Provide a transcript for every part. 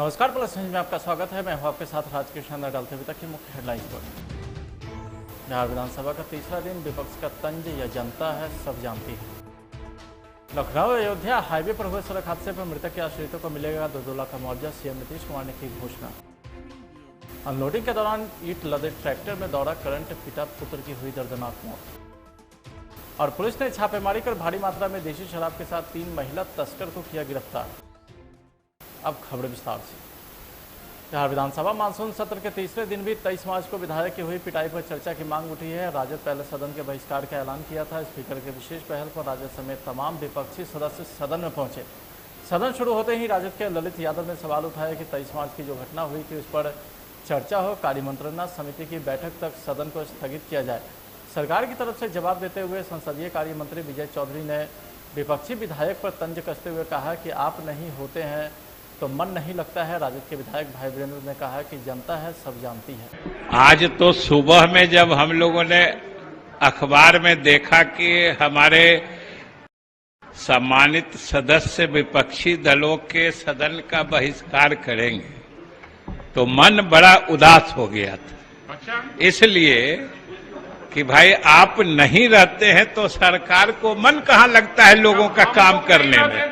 नमस्कार, plus news में आपका स्वागत है। मैं हूं आपके साथ राजकृष्ण अंदर डालते हुए तक की मुख्य हेडलाइंस पर। बिहार विधानसभा का तीसरा दिन विपक्ष का तंज या जनता है सब जानती है। लखनऊ अयोध्या हाईवे पर हुए सड़क हादसे पर मृतक के आश्रितों को मिलेगा 2 लाख का मुआवजा, सीएम नीतीश कुमार ने की घोषणा। अनलोडिंग के दौरान ईंट लदे ट्रैक्टर में दौड़ा करंट, पिता पुत्र की हुई दर्दनाक मौत। और पुलिस ने छापेमारी कर भारी मात्रा में देशी शराब के साथ 3 महिला तस्कर को किया गिरफ्तार। अब खबरें विस्तार से। बिहार विधानसभा मानसून सत्र के तीसरे दिन भी 23 मार्च को विधायक की हुई पिटाई पर चर्चा की मांग उठी है। राजद पहले सदन के बहिष्कार का ऐलान किया था। स्पीकर के विशेष पहल पर राजद समेत तमाम विपक्षी सदस्य सदन में पहुंचे। सदन शुरू होते ही राजद के ललित यादव ने सवाल उठाया कि 23 मार्च की जो घटना हुई थी उस पर चर्चा हो, कार्यमंत्रणा समिति की बैठक तक सदन को स्थगित किया जाए। सरकार की तरफ से जवाब देते हुए संसदीय कार्य मंत्री विजय चौधरी ने विपक्षी विधायक पर तंज कसते हुए कहा कि आप नहीं होते हैं तो मन नहीं लगता है। राजद के विधायक भाई वीरेंद्र ने कहा कि जनता है सब जानती है। आज तो सुबह में जब हम लोगों ने अखबार में देखा कि हमारे सम्मानित सदस्य विपक्षी दलों के सदन का बहिष्कार करेंगे तो मन बड़ा उदास हो गया था। इसलिए कि भाई आप नहीं रहते हैं तो सरकार को मन कहाँ लगता है लोगों का काम करने में,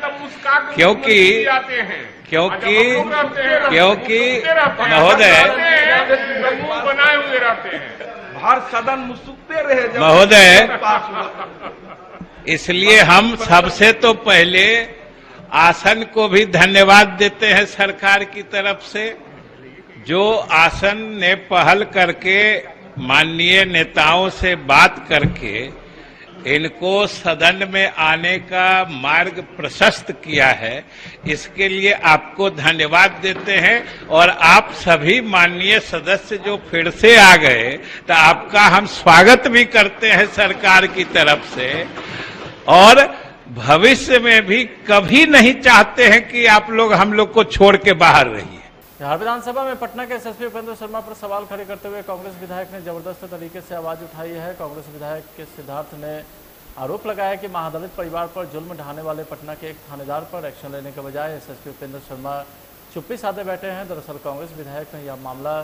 क्योंकि महोदय इसलिए हम सबसे तो पहले आसन को भी धन्यवाद देते हैं सरकार की तरफ से, जो आसन ने पहल करके माननीय नेताओं से बात करके इनको सदन में आने का मार्ग प्रशस्त किया है। इसके लिए आपको धन्यवाद देते हैं। और आप सभी माननीय सदस्य जो फिर से आ गए तो आपका हम स्वागत भी करते हैं सरकार की तरफ से, और भविष्य में भी कभी नहीं चाहते हैं कि आप लोग हम लोग को छोड़ के बाहर रहिए। बिहार विधानसभा में पटना के एसएसपी उपेंद्र शर्मा पर सवाल खड़े करते हुए कांग्रेस विधायक ने जबरदस्त तरीके से आवाज उठाई है। कांग्रेस विधायक के सिद्धार्थ ने आरोप लगाया कि महादलित परिवार पर जुल्म ढाने वाले पटना के एक थानेदार पर एक्शन लेने के बजाय एसएसपी उपेंद्र शर्मा चुप्पी साधे बैठे हैं। दरअसल कांग्रेस विधायक ने यह मामला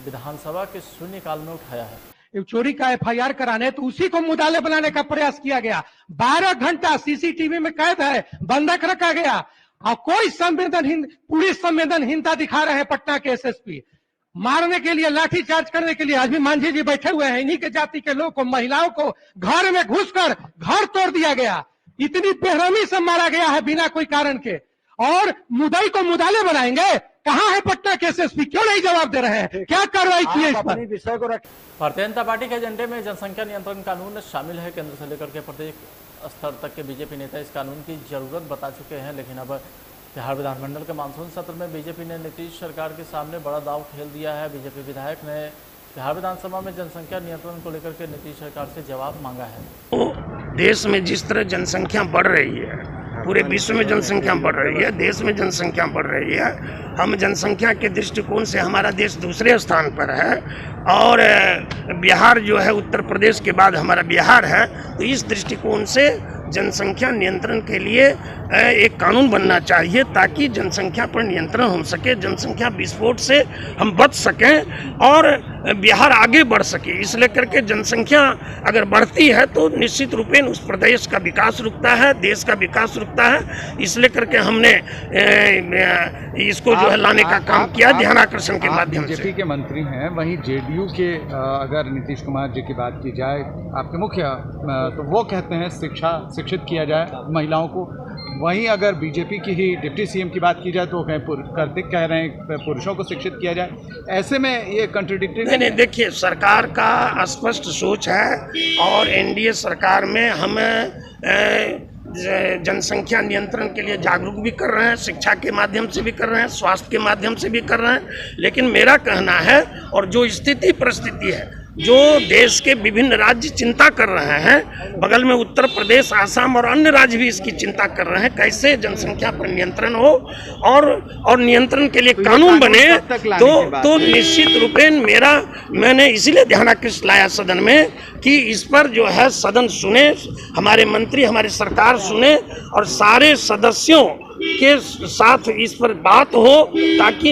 विधानसभा के शून्यकाल में उठाया है। चोरी का एफआईआर कराने तो उसी को मुद्दाले बनाने का प्रयास किया गया। 12 घंटा सीसीटीवी में कैद है, बंधक रखा गया और कोई संवेदनहीन, पूरी संवेदनहीनता दिखा रहे हैं पटना के एसएसपी। मारने के लिए, लाठीचार्ज करने के लिए आज भी मांझी जी बैठे हुए हैं। इन्हीं के जाति के लोग को, महिलाओं को घर में घुसकर घर तोड़ दिया गया। इतनी बेरहमी से मारा गया है बिना कोई कारण के, और मुद्दई को मुद्दाले बनाएंगे। कहाँ है पटना के एसएसपी? क्यों नहीं जवाब दे रहे हैं? क्या कार्रवाई की है इस पर? विषय को भारतीय जनता पार्टी के एजेंडे में जनसंख्या नियंत्रण कानून शामिल है। केंद्र से लेकर के प्रदेश स्तर तक के बीजेपी नेता इस कानून की जरूरत बता चुके हैं, लेकिन अब बिहार विधानमंडल के मानसून सत्र में बीजेपी ने नीतीश सरकार के सामने बड़ा दांव खेल दिया है। बीजेपी विधायक ने बिहार विधानसभा में जनसंख्या नियंत्रण को लेकर के नीतीश सरकार से जवाब मांगा है। तो देश में जिस तरह जनसंख्या बढ़ रही है, पूरे विश्व में जनसंख्या बढ़ रही है, देश में जनसंख्या बढ़ रही है, हम जनसंख्या के दृष्टिकोण से हमारा देश दूसरे स्थान पर है, और बिहार जो है उत्तर प्रदेश के बाद हमारा बिहार है। तो इस दृष्टिकोण से जनसंख्या नियंत्रण के लिए एक कानून बनना चाहिए ताकि जनसंख्या पर नियंत्रण हो सके, जनसंख्या विस्फोट से हम बच सकें और बिहार आगे बढ़ सके। इसलिए करके जनसंख्या अगर बढ़ती है तो निश्चित रूपेण उस प्रदेश का विकास रुकता है, देश का विकास रुकता है। इसलिए करके हमने इसको जो है लाने का काम किया ध्यानाकर्षण के माध्यम से। बीजेपी के मंत्री हैं, वहीं जेडीयू के अगर नीतीश कुमार जी की बात की जाए, आपके मुखिया, तो वो कहते हैं शिक्षित किया जाए महिलाओं को। वहीं अगर बीजेपी की ही डिप्टी सीएम की बात की जाए तो कह रहे हैं पुरुषों को शिक्षित किया जाए। ऐसे में ये कंट्राडिक्टरी नहीं, देखिए सरकार का स्पष्ट सोच है और एनडीए सरकार में हम जनसंख्या नियंत्रण के लिए जागरूक भी कर रहे हैं, शिक्षा के माध्यम से भी कर रहे हैं, स्वास्थ्य के माध्यम से भी कर रहे हैं। लेकिन मेरा कहना है, और जो स्थिति परिस्थिति है, जो देश के विभिन्न राज्य चिंता कर रहे हैं, बगल में उत्तर प्रदेश, आसाम और अन्य राज्य भी इसकी चिंता कर रहे हैं, कैसे जनसंख्या पर नियंत्रण हो और नियंत्रण के लिए कानून बने, तो निश्चित रूपेण मैंने इसीलिए ध्यानाकर्षण लाया सदन में कि इस पर जो है सदन सुने, हमारे मंत्री, हमारी सरकार सुने और सारे सदस्यों के साथ इस पर बात हो ताकि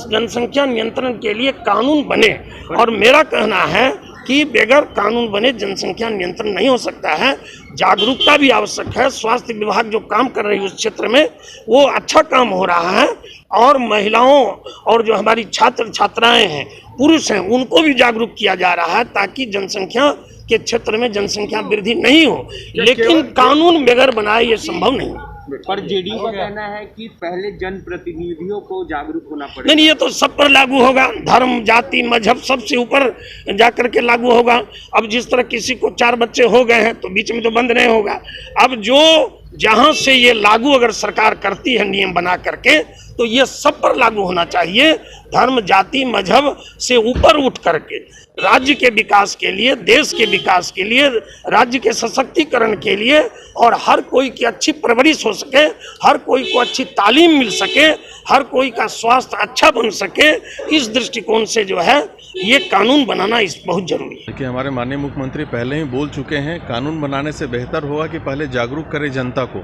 जनसंख्या नियंत्रण के लिए कानून बने। और मेरा कहना है कि बगैर कानून बने जनसंख्या नियंत्रण नहीं हो सकता है। जागरूकता भी आवश्यक है। स्वास्थ्य विभाग जो काम कर रही है उस क्षेत्र में वो अच्छा काम हो रहा है, और महिलाओं और जो हमारी छात्र छात्राएं हैं, पुरुष हैं, उनको भी जागरूक किया जा रहा है ताकि जनसंख्या के क्षेत्र में जनसंख्या वृद्धि नहीं हो। लेकिन कानून बगैर बनाए ये संभव नहीं। पर जेडीयू का कहना है कि पहले जनप्रतिनिधियों को जागरूक होना पड़ेगा। नहीं, ये तो सब पर लागू होगा। धर्म, जाति, मजहब सबसे ऊपर जाकर के लागू होगा। अब जिस तरह किसी को 4 बच्चे हो गए हैं तो बीच में तो बंद नहीं होगा। अब जो जहां से ये लागू अगर सरकार करती है नियम बना करके, तो ये सब पर लागू होना चाहिए। धर्म, जाति, मजहब से ऊपर उठ करके राज्य के विकास के लिए, देश के विकास के लिए, राज्य के सशक्तिकरण के लिए, और हर कोई की अच्छी परवरिश हो सके, हर कोई को अच्छी तालीम मिल सके, हर कोई का स्वास्थ्य अच्छा बन सके, इस दृष्टिकोण से जो है ये कानून बनाना बहुत जरूरी है। देखिए, हमारे माननीय मुख्यमंत्री पहले ही बोल चुके हैं, कानून बनाने से बेहतर होगा कि पहले जागरूक करें जनता को।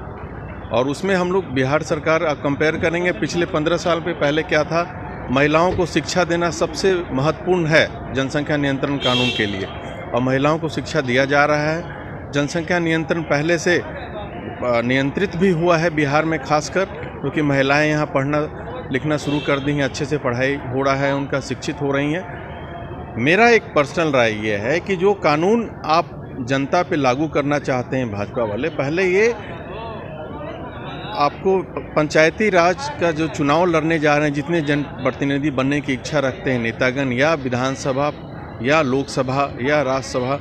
और उसमें हम लोग बिहार सरकार कंपेयर करेंगे पिछले 15 साल पे पहले क्या था। महिलाओं को शिक्षा देना सबसे महत्वपूर्ण है जनसंख्या नियंत्रण कानून के लिए, और महिलाओं को शिक्षा दिया जा रहा है। जनसंख्या नियंत्रण पहले से नियंत्रित भी हुआ है बिहार में, खासकर क्योंकि महिलाएं यहाँ पढ़ना लिखना शुरू कर दी हैं, अच्छे से पढ़ाई हो रहा है, उनका शिक्षित हो रही हैं। मेरा एक पर्सनल राय ये है कि जो कानून आप जनता पे लागू करना चाहते हैं भाजपा वाले, पहले ये आपको पंचायती राज का जो चुनाव लड़ने जा रहे हैं, जितने जनप्रतिनिधि बनने की इच्छा रखते हैं नेतागण, या विधानसभा या लोकसभा या राज्यसभा,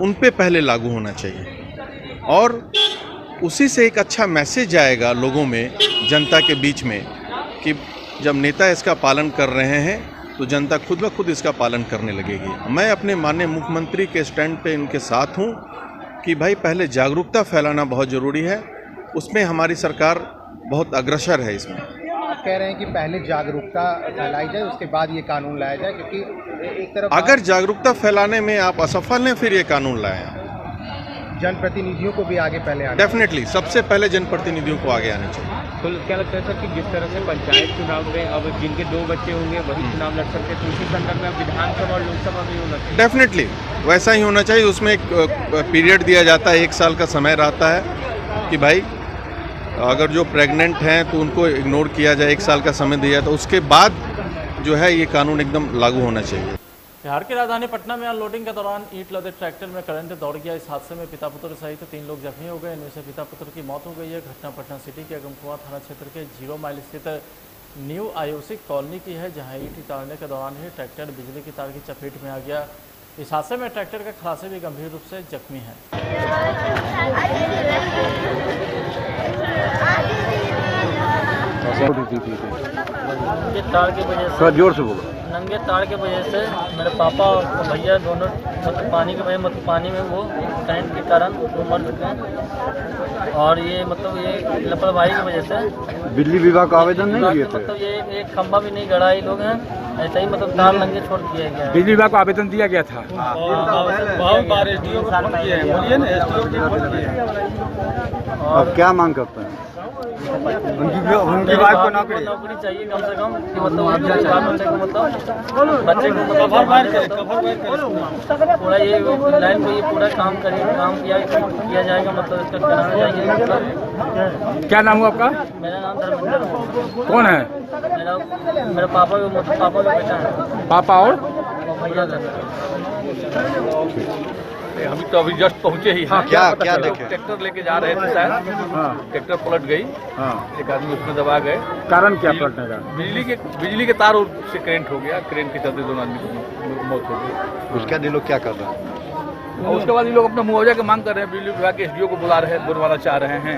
उन पे पहले लागू होना चाहिए। और उसी से एक अच्छा मैसेज जाएगा लोगों में, जनता के बीच में, कि जब नेता इसका पालन कर रहे हैं तो जनता खुद ब खुद इसका पालन करने लगेगी। मैं अपने माननीय मुख्यमंत्री के स्टैंड पे इनके साथ हूँ कि भाई पहले जागरूकता फैलाना बहुत ज़रूरी है। उसमें हमारी सरकार बहुत अग्रसर है। इसमें आप कह रहे हैं कि पहले जागरूकता फैलाई जाए, उसके बाद ये कानून लाया जाए, क्योंकि एक तरफ अगर जागरूकता फैलाने में आप असफल हैं फिर ये कानून लाएं। जनप्रतिनिधियों को भी आगे पहले आना, डेफिनेटली सबसे पहले जनप्रतिनिधियों को आगे आने चाहिए। तो क्या लगता है सर कि जिस तरह से पंचायत चुनाव में अब जिनके 2 बच्चे होंगे वही चुनाव लड़ सकते हैं, तो इसी संदर्भ में विधानसभा और लोकसभा में होना चाहिए? डेफिनेटली वैसा ही होना चाहिए। उसमें एक पीरियड दिया जाता है, 1 साल का समय रहता है कि भाई अगर जो प्रेग्नेंट हैं तो उनको इग्नोर किया जाए, 1 साल का समय दिया जाए, तो उसके बाद जो है ये कानून एकदम लागू होना चाहिए। बिहार की राजधानी पटना में अनलोडिंग के दौरान ईंट लदे ट्रैक्टर में करंट दौड़ गया। इस हादसे में पिता पुत्र सहित 3 लोग जख्मी हो गए। इनमें से पिता पुत्र की मौत हो गई है। घटना पटना सिटी के अगमकुआं थाना क्षेत्र के 0 माइल स्थित न्यू आयोसिक कॉलोनी की है, जहां ईंट उतारने के दौरान ही ट्रैक्टर बिजली की तार की चपेट में आ गया। इस हादसे में ट्रैक्टर के खलासी भी गंभीर रूप से जख्मी हैं। नंगे तार की वजह से, जोर से बोलो, नंगे तार की वजह से मेरे पापा और भैया दोनों पानी के वजह पानी में वो करंट के कारण वो मर चुके हैं। और ये ये लापरवाही की वजह से बिजली विभाग का आवेदन नहीं दिए थे। ये एक खंभा भी नहीं गड़ा, ये लोग हैं ऐसा ही तार नंगे छोड़ दिया गया। बिजली विभाग को आवेदन दिया गया था। अब क्या मांग करते हैं? उनकी वाइफ को नौकरी चाहिए कम से कम, कि बच्चे को पूरा ये लाइन को ये पूरा काम किया जाएगा, इसका कराना चाहिए। क्या नाम हुआ आपका? मेरा नाम धर्मेंद्र। कौन है? मेरा पापा का बेटा है। पापा और भैया का। हम तो अभी जस्ट पहुंचे ही। हाँ, क्या देखे? ट्रैक्टर लेके जा रहे थे शायद। हाँ। ट्रैक्टर पलट गई। हाँ। एक आदमी उसमें दबा गए। कारण क्या पलटने का? बिजली के तार से करंट हो गया। करंट के चलते दोनों आदमी की मौत हो गई। उसके बाद ये लोग क्या कर रहे हैं? और उसके बाद ये लोग अपना मुआवजा की मांग कर रहे हैं। बिजली विभाग के SDO को बुला रहे हैं, बुलवाना चाह रहे हैं,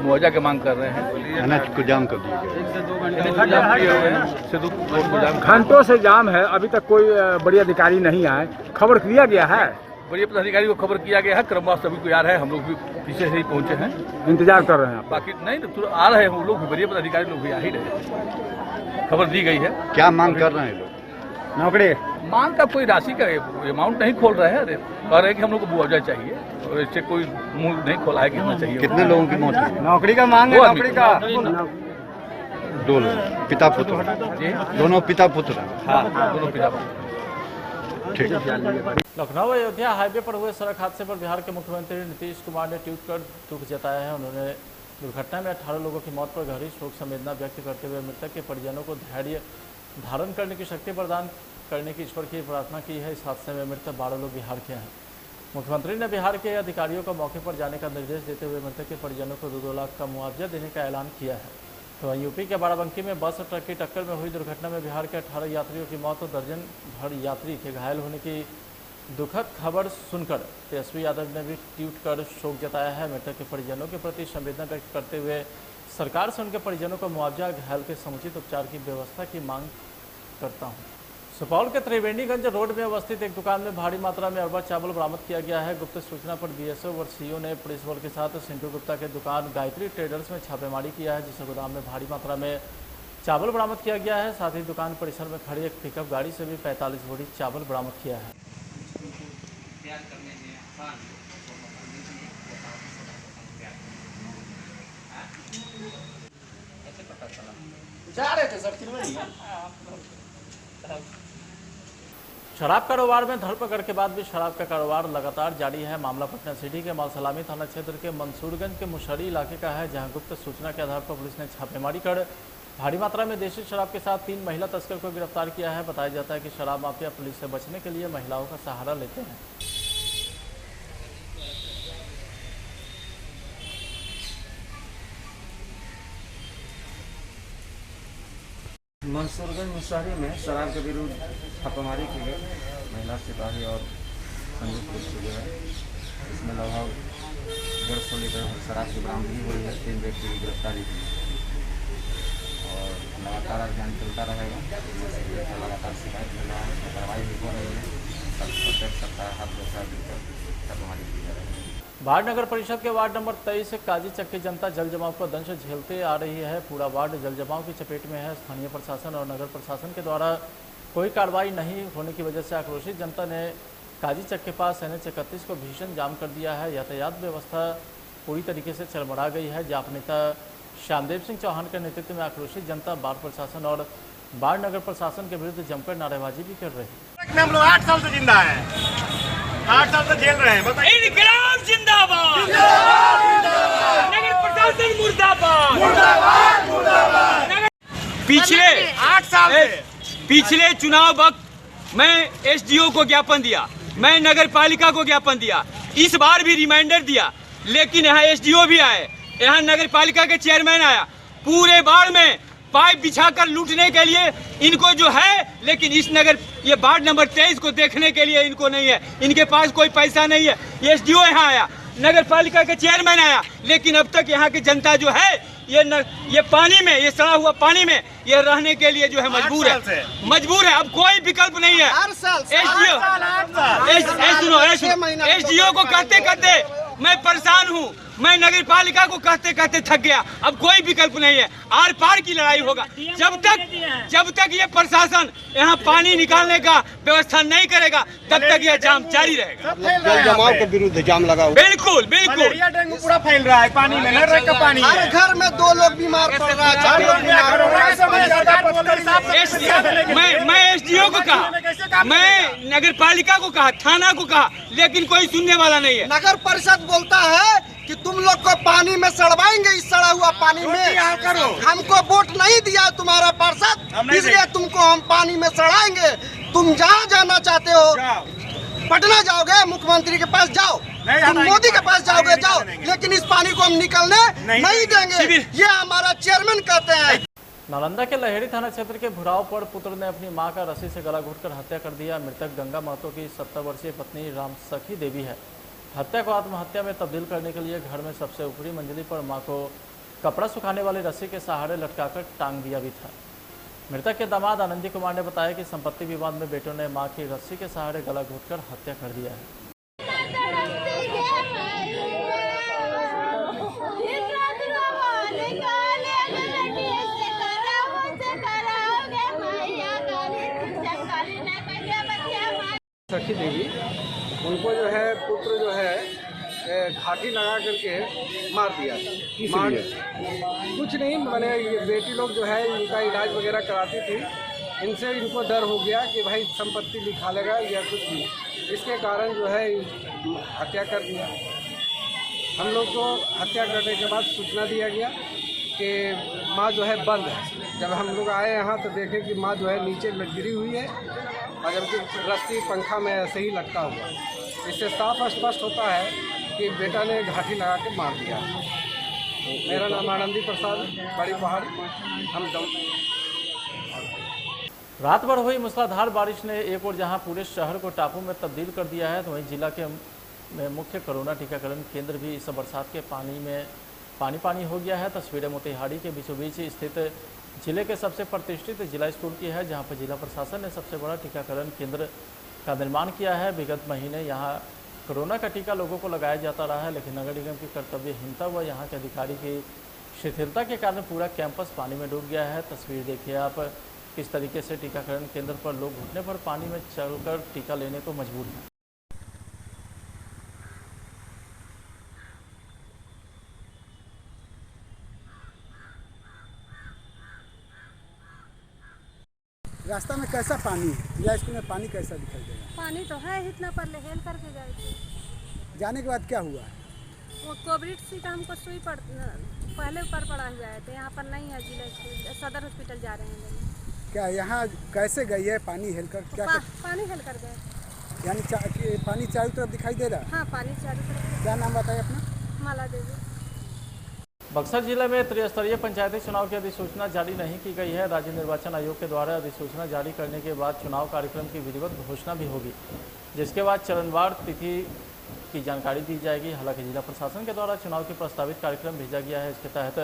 मुआवजा की मांग कर रहे हैं। NH को जाम कर दिया गया। घंटों से जाम है, अभी तक कोई बड़ी अधिकारी नहीं आए। खबर किया गया है, बड़े पदाधिकारी को खबर किया गया है। क्रमवार सभी को आ रहे हैं, हम लोग भी पीछे से ही पहुंचे हैं, इंतजार कर रहे हैं। बाकी नहीं तो आ रहे हैं वो लोग भी, बड़े पदाधिकारी लोग भी आ ही रहे हैं। खबर दी गई है। क्या मांग कर रहे हैं लोग? मांग का कोई राशि का अमाउंट नहीं खोल रहे हैं, कह रहे हैं कि हम लोग को मुआवजा चाहिए और इससे कोई मुंह नहीं खोला है कि होना चाहिए। कितने लोगों की मौत हुई? नौकरी का मांग है, नौकरी का। दो लोग, पिता पुत्र जी दोनों पिता पुत्र। हाँ, दोनों पिता पुत्र। ठीक। लखनऊ अयोध्या हाईवे पर हुए सड़क हादसे पर बिहार के मुख्यमंत्री नीतीश कुमार ने ट्वीट कर दुख जताया है। उन्होंने दुर्घटना में 18 लोगों की मौत पर गहरी शोक संवेदना व्यक्त करते हुए मृतक के परिजनों को धैर्य धारण करने की शक्ति प्रदान करने की ईश्वर की प्रार्थना की है। इस हादसे में मृतक 12 लोग बिहार के हैं। मुख्यमंत्री ने बिहार के अधिकारियों को मौके पर जाने का निर्देश देते हुए मृतक के परिजनों को 2-2 लाख का मुआवजा देने का ऐलान किया है। तो यूपी के बाराबंकी में बस और ट्रक की टक्कर में हुई दुर्घटना में बिहार के 18 यात्रियों की मौत और दर्जन भर यात्री के घायल होने की दुखद खबर सुनकर तेजस्वी यादव ने भी ट्वीट कर शोक जताया है। मृतक के परिजनों के प्रति संवेदना व्यक्त करते हुए सरकार से उनके परिजनों को मुआवजा, घायल के समुचित उपचार की व्यवस्था की मांग करता हूँ। सुपौल के त्रिवेणीगंज रोड में अवस्थित एक दुकान में भारी मात्रा में अरबा चावल बरामद किया गया है। गुप्त सूचना पर बीएसएफ और सीओ ने पुलिस बल के साथ सिंटू गुप्ता के दुकान गायत्री ट्रेडर्स में छापेमारी किया है, जिससे गोदाम में भारी मात्रा में चावल बरामद किया गया है। साथ ही दुकान परिसर में खड़ी एक पिकअप गाड़ी से भी 45 बोरी चावल बरामद किया है। जा रहे थे सर त्रिवेणी। शराब कारोबार में धरपकड़ के बाद भी शराब का कारोबार लगातार जारी है। मामला पटना सिटी के मालसलामी थाना क्षेत्र के मंसूरगंज के मुशरी इलाके का है, जहां गुप्त सूचना के आधार पर पुलिस ने छापेमारी कर भारी मात्रा में देशी शराब के साथ 3 महिला तस्कर को गिरफ्तार किया है। बताया जाता है कि शराब माफिया पुलिस से बचने के लिए महिलाओं का सहारा लेते हैं। मंसूरगंज मुशहरी में शराब के विरुद्ध छापेमारी की गई। महिला सिपाही और संयुक्त रूप से जो है इसमें लगभग 150 लीटर शराब की बरामदगी हुई है। 3 व्यक्ति की गिरफ्तारी हुई और लगातार अभियान चलता रहेगा। लगातार शिकायत मिल रहा है, कार्रवाई भी हो रही है। प्रत्येक सप्ताह हाथ दोषा छापेमारी की जा रही है। वार्ड नगर परिषद के वार्ड नंबर 23 काजी चक की जनता जल जमाव का दंश झेलते आ रही है। पूरा वार्ड जल जमाव की चपेट में है। स्थानीय प्रशासन और नगर प्रशासन के द्वारा कोई कार्रवाई नहीं होने की वजह से आक्रोशित जनता ने काजी चक के पास NH 31 को भीषण जाम कर दिया है। यातायात व्यवस्था पूरी तरीके से चरमरा गई है। जाप नेता श्यामदेव सिंह चौहान के नेतृत्व में आक्रोशित जनता वार्ड प्रशासन और वार्ड नगर प्रशासन के विरुद्ध जमकर नारेबाजी भी कर रही है। हम लोग 8 साल से जिंदा है, 8 साल से झेल रहे हैं। इनकलाब जिंदाबाद, नगर प्रशासन मुर्दाबाद, मुर्दाबाद, मुर्दाबाद। पिछले 8 साल से पिछले चुनाव वक्त मैं SDO को ज्ञापन दिया, मैं नगर पालिका को ज्ञापन दिया, इस बार भी रिमाइंडर दिया, लेकिन यहाँ SDO भी आए, यहाँ नगर पालिका के चेयरमैन आया। पूरे वार्ड में पाइप बिछाकर लूटने के लिए इनको जो है, लेकिन इस ये वार्ड नंबर 23 को देखने के लिए इनको नहीं है। इनके पास कोई पैसा नहीं है। SDO यहाँ आया, नगर पालिका के चेयरमैन आया, लेकिन अब तक यहाँ की जनता जो है ये पानी में, ये सड़ा हुआ पानी में ये रहने के लिए जो है मजबूर है। अब कोई विकल्प नहीं है। SDO को कहते मैं परेशान हूँ, मैं नगर पालिका को कहते थक गया। अब कोई विकल्प नहीं है, आर पार की लड़ाई होगा। जब तक ये प्रशासन यहाँ पानी निकालने का व्यवस्था नहीं करेगा, तब तक यह जाम जारी रहेगा। जल जमाव के विरुद्ध जाम लगा हुआ। बिल्कुल बिल्कुल। डेंगू पूरा फैल रहा है पानी में, नहर का पानी है। घर में 2 लोग बीमार पड़ रहा है, 4 लोग बीमार हो रहा है। मैं SDO को कहा, मैं नगर पालिका को कहा, थाना को कहा, लेकिन कोई सुनने वाला नहीं है। नगर परिषद बोलता है कि तुम लोग को पानी में सड़वाएंगे, इस सड़ा हुआ पानी में हमको वोट नहीं दिया तुम्हारा पार्षद, इसलिए तुमको हम पानी में सड़ाएंगे। तुम जहाँ जाना चाहते हो, पटना जाओगे, मुख्यमंत्री के पास जाओ, तुम मोदी के पास जाओगे, जाओ, लेकिन इस पानी को हम निकलने नहीं देंगे। ये हमारा चेयरमैन कहते हैं। नालंदा के लहेरी थाना क्षेत्र के भुराव पर पुत्र ने अपनी मां का रस्सी से गला घोटकर हत्या कर दिया। मृतक गंगा महतो की 70 वर्षीय पत्नी रामसखी देवी है। हत्या को आत्महत्या में तब्दील करने के लिए घर में सबसे ऊपरी मंजिली पर मां को कपड़ा सुखाने वाली रस्सी के सहारे लटकाकर टांग दिया भी था। मृतक के दामाद आनंदी कुमार ने बताया कि संपत्ति विवाद में बेटों ने मां की रस्सी के सहारे गला घोटकर हत्या कर दिया है। साक्षी देवी, उनको जो है पुत्र जो है घाटी लगा करके मार दिया। कुछ नहीं, मैंने ये बेटी लोग जो है इनका इलाज वगैरह कराती थी, इनसे इनको डर हो गया कि भाई संपत्ति लिखा लेगा या कुछ भी, इसके कारण जो है हत्या कर दिया। हम लोग को हत्या करने के बाद सूचना दिया गया कि माँ जो है बंद है। जब हम लोग आए यहाँ तो देखे कि माँ जो है नीचे गिरी हुई है और जबकि रस्सी पंखा में ऐसे ही लटका हुआ। इससे साफ स्पष्ट होता है कि बेटा ने घाटी लगा के मार दिया। मेरा नाम आनंदी प्रसाद, बड़ी पहाड़ी, हम रात भर हुई मूसलाधार बारिश ने एक और जहां पूरे शहर को टापू में तब्दील कर दिया है, तो वहीं जिला के में मुख्य कोरोना टीकाकरण केंद्र भी इस बरसात के पानी में पानी हो गया है। तस्वीरें मोतिहारी के बीचों बीच स्थित जिले के सबसे प्रतिष्ठित जिला स्कूल की है, जहां पर जिला प्रशासन ने सबसे बड़ा टीकाकरण केंद्र का निर्माण किया है। विगत महीने यहाँ कोरोना का टीका लोगों को लगाया जाता रहा है, लेकिन नगर निगम की कर्तव्यहीनता व यहाँ के अधिकारी की शिथिलता के कारण पूरा कैंपस पानी में डूब गया है। तस्वीर देखिए आप, किस तरीके से टीकाकरण केंद्र पर लोग घुटने पर पानी में चलकर टीका लेने को मजबूर हैं। रास्ता में कैसा पानी है या स्कूल में पानी कैसा दिखाई देगा? पानी तो है इतना, पर हेल करके गए थे। जाने के बाद क्या हुआ? वो कोविड सीट हमको सुई पहले ऊपर पड़ा हुआ है, तो यहाँ पर नहीं है। जिला स्कूल सदर हॉस्पिटल जा रहे हैं। क्या यहाँ कैसे गई है पानी हेल कर? क्या पानी हेल कर गए, यानी पानी चारों तरफ दिखाई दे रहा है? हाँ, पानी चारों तरफ। क्या नाम बताइए अपना? माला देवी। बक्सर जिले में त्रिस्तरीय पंचायती चुनाव की अधिसूचना जारी नहीं की गई है। राज्य निर्वाचन आयोग के द्वारा अधिसूचना जारी करने के बाद चुनाव कार्यक्रम की विधिवत घोषणा भी होगी, जिसके बाद चरणवार तिथि की जानकारी दी जाएगी। हालांकि जिला प्रशासन के द्वारा चुनाव के प्रस्तावित कार्यक्रम भेजा गया है। इसके तहत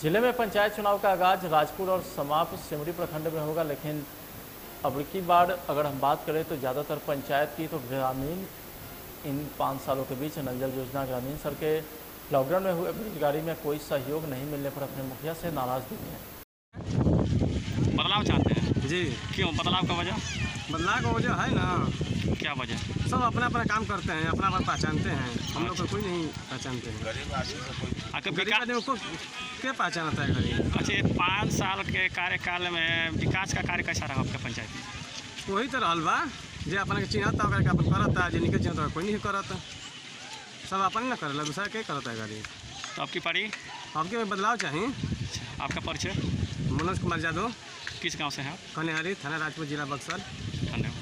जिले में पंचायत चुनाव का आगाज राजपुर और समाप्त सिमरी प्रखंड में होगा। लेकिन अब की बार अगर हम बात करें तो ज़्यादातर पंचायत की तो ग्रामीण इन 5 सालों के बीच नल जल योजना, ग्रामीण सड़कें, लॉकडाउन में हुए बेरोजगारी में कोई सहयोग नहीं मिलने पर अपने मुखिया से नाराज दिखे हैं। बदलाव चाहते हैं जी। क्यों बदलाव का वजह? बदलाव का वजह है ना, क्या वजह? सब अपना अपना काम करते हैं, अपना अपना पहचानते हैं। हम लोग को कोई नहीं पहचानते हैं। गरीब आदमी को क्या पहचानता है गरीब? अच्छा, 5 साल के कार्यकाल में विकास का कार्य कैसा रहा आपका पंचायत में? वही तो रहल बा, जो अपना चिन्हता होकर अपन करता, जो निकल चिन्हता कोई नहीं करता, सब अपन ना करेला, दूसरा क्या करता है गरीब। तो आपकी पार्टी? आपके बदलाव चाहिए। आपका परिचय? मनोज कुमार यादव। किस गांव से हैं आप? कन्हैरी, थाना राजपुर, जिला बक्सर। धन्यवाद।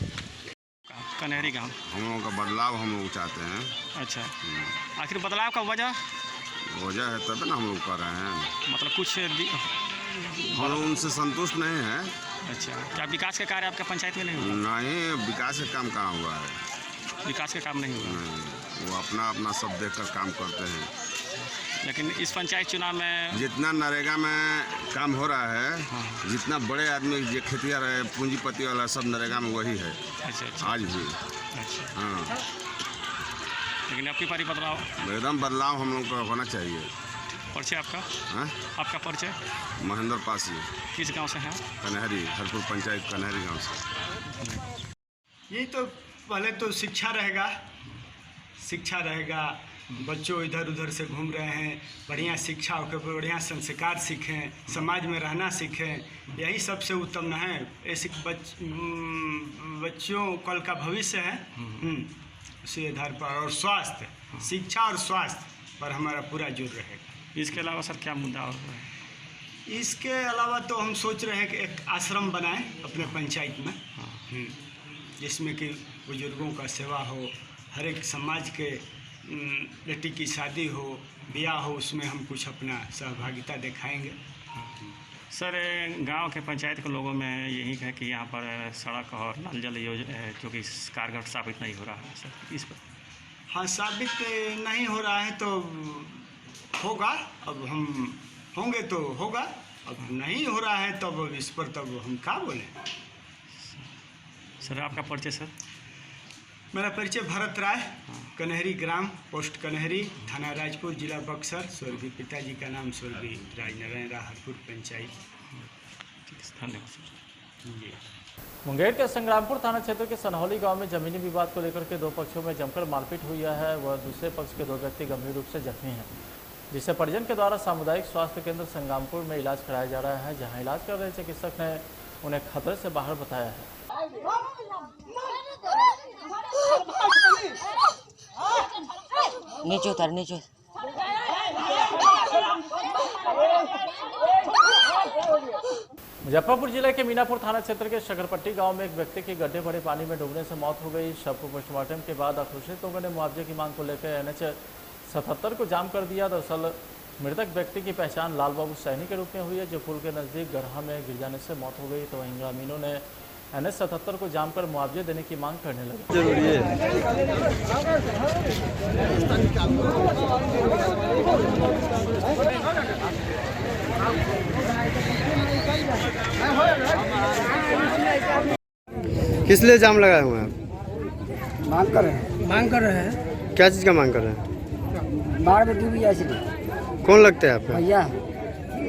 कन्हैरी गांव। हम लोगों का बदलाव हम लोग चाहते हैं। अच्छा, आखिर बदलाव का वजह है तब ना हम लोग कर रहे हैं। मतलब कुछ हम लोग उनसे संतुष्ट नहीं है। अच्छा, क्या विकास के कार्य आपके पंचायत में नहीं हुआ? नहीं, विकास का काम कहाँ हुआ है? विकास का काम नहीं हुआ? नहीं, वो अपना अपना सब देखकर काम करते हैं। लेकिन इस पंचायत चुनाव में जितना नरेगा में काम हो रहा है, जितना बड़े आदमी जो खेतिया रहे, पूंजीपति वाला, सब नरेगा में वही है। अच्छा। आज भी। अच्छा। हाँ, लेकिन आपकी पारी बदलाव? एकदम बदलाव हम लोग को होना चाहिए। परिचय आपका? हाँ, आपका परिचय? महेंद्र पासी। किस गांव से हैं? कन्हैरी, हरपुर पंचायत, कन्हैरी गांव से। यही तो पहले तो शिक्षा रहेगा, बच्चों इधर उधर से घूम रहे हैं, बढ़िया शिक्षा होकर बढ़िया संस्कार सीखें, समाज में रहना सीखें, यही सबसे उत्तम न है। ऐसे बच्चों कल का भविष्य है, उसी आधार पर। और स्वास्थ्य, शिक्षा और स्वास्थ्य पर हमारा पूरा जोर रहेगा। इसके अलावा सर क्या मुद्दा और है? इसके अलावा तो हम सोच रहे हैं कि एक आश्रम बनाएं अपने पंचायत में, जिसमें कि बुजुर्गों का सेवा हो, हर एक समाज के बेटी की शादी हो, ब्याह हो, उसमें हम कुछ अपना सहभागिता दिखाएंगे। सर, गांव के पंचायत के लोगों में यही है कि यहाँ पर सड़क और नल जल योजना क्योंकि कारगर साबित नहीं हो रहा है सर, इस पर? हाँ, साबित नहीं हो रहा है तो होगा। अब हम होंगे तो होगा, अब नहीं हो रहा है तब इस पर तब हम क्या बोलें। सर, आपका परिचय? सर, मेरा परिचय भरत राय, कन्हैरी ग्राम, पोस्ट कन्हैरी, थाना राजपुर, जिला बक्सर। स्वर्गीय पिताजी का नाम स्वर्गीय राजनारायण, हरपुर पंचायत। धन्यवाद सर। जी। मुंगेर के संग्रामपुर थाना क्षेत्र के सनहौली गांव में जमीनी विवाद को लेकर के दो पक्षों में जमकर मारपीट हुई है। वह दूसरे पक्ष के दो व्यक्ति गंभीर रूप से जख्मी हैं, जिसे परिजन के द्वारा सामुदायिक स्वास्थ्य केंद्र संग्रामपुर में इलाज कराया जा रहा है, जहां इलाज कर रहे चिकित्सक ने उन्हें खतरे से बाहर बताया है। नीचे उतर नीचे। मुजफ्फरपुर जिले के मीनापुर थाना क्षेत्र के शकरपट्टी गांव में एक व्यक्ति की गड्ढे भरे पानी में डूबने से मौत हो गई। शव को पोस्टमार्टम के बाद आक्रोशित लोगों ने मुआवजे की मांग को लेकर NH 77 को जाम कर दिया। दरअसल मृतक व्यक्ति की पहचान लाल बाबू सैनी के रूप में हुई है, जो पुल के नजदीक गड्ढा में गिर जाने से मौत हो गई। तो वहीं ग्रामीणों ने NH 77 को जाम कर मुआवजे देने की मांग करने लगे। जरूरी किस लिए जाम लगाए हुए हैं? मांग कर रहे हैं। क्या चीज़ का मांग कर रहे हैं? बाढ़ में डूबी जाए इसलिए। कौन लगता है आपका? भैया।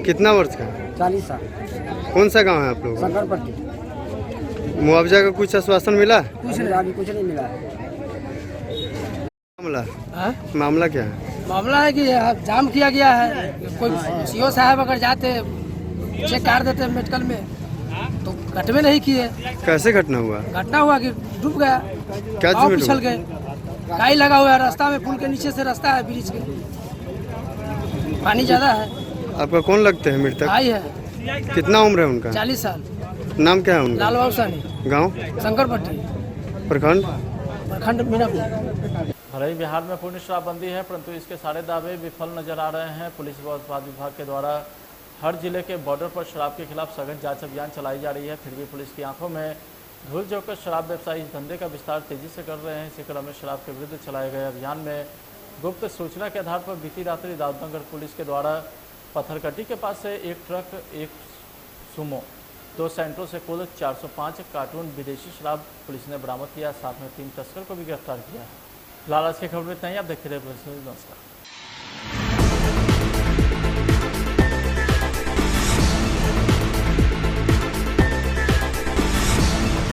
कितना वर्ष का? 40 साल। कौन सा गांव है आप लोग? शकरपट्टी। मुआवजा का कुछ आश्वासन मिला? कुछ नहीं, अभी कुछ नहीं मिला। मामला क्या है? मामला है कि जाम किया गया है। कोई CO साहब अगर जाते चेक कर देते मेडिकल में, तो घटने नहीं किए। कैसे घटना हुआ? घटना हुआ कि डूब गया, क्या गाँव पिछल गए। काई लगा हुआ है रास्ता में, पुल के नीचे से रास्ता है, ब्रिज के पानी ज्यादा है। आपका कौन लगते हैं मृतक? भाई है। कितना उम्र है उनका? 40 साल। नाम क्या है उनका? लाल बाबू सैनी। गाँव? शंकरपट्टी। प्रखंड मीनापुर। भले ही बिहार में पूर्ण शराबबंदी है, परंतु इसके सारे दावे विफल नजर आ रहे हैं। पुलिस व उत्पाद विभाग के द्वारा हर जिले के बॉर्डर पर शराब के खिलाफ सघन जांच अभियान चलाई जा रही है। फिर भी पुलिस की आंखों में धूल झोंककर शराब व्यवसायी इस धंधे का विस्तार तेजी से कर रहे हैं। इसी क्रम में शराब के विरुद्ध चलाए गए अभियान में गुप्त सूचना के आधार पर बीती रात्रि दाऊदनगर पुलिस के द्वारा पत्थरकट्टी के पास से एक ट्रक, एक सुमो, 2 सेंटरों से कुल 405 कार्टून विदेशी शराब पुलिस ने बरामद किया। साथ में 3 तस्कर को भी गिरफ्तार किया है। फिलहाल आज की खबर में इतना ही। आप देखते रहे। नमस्कार।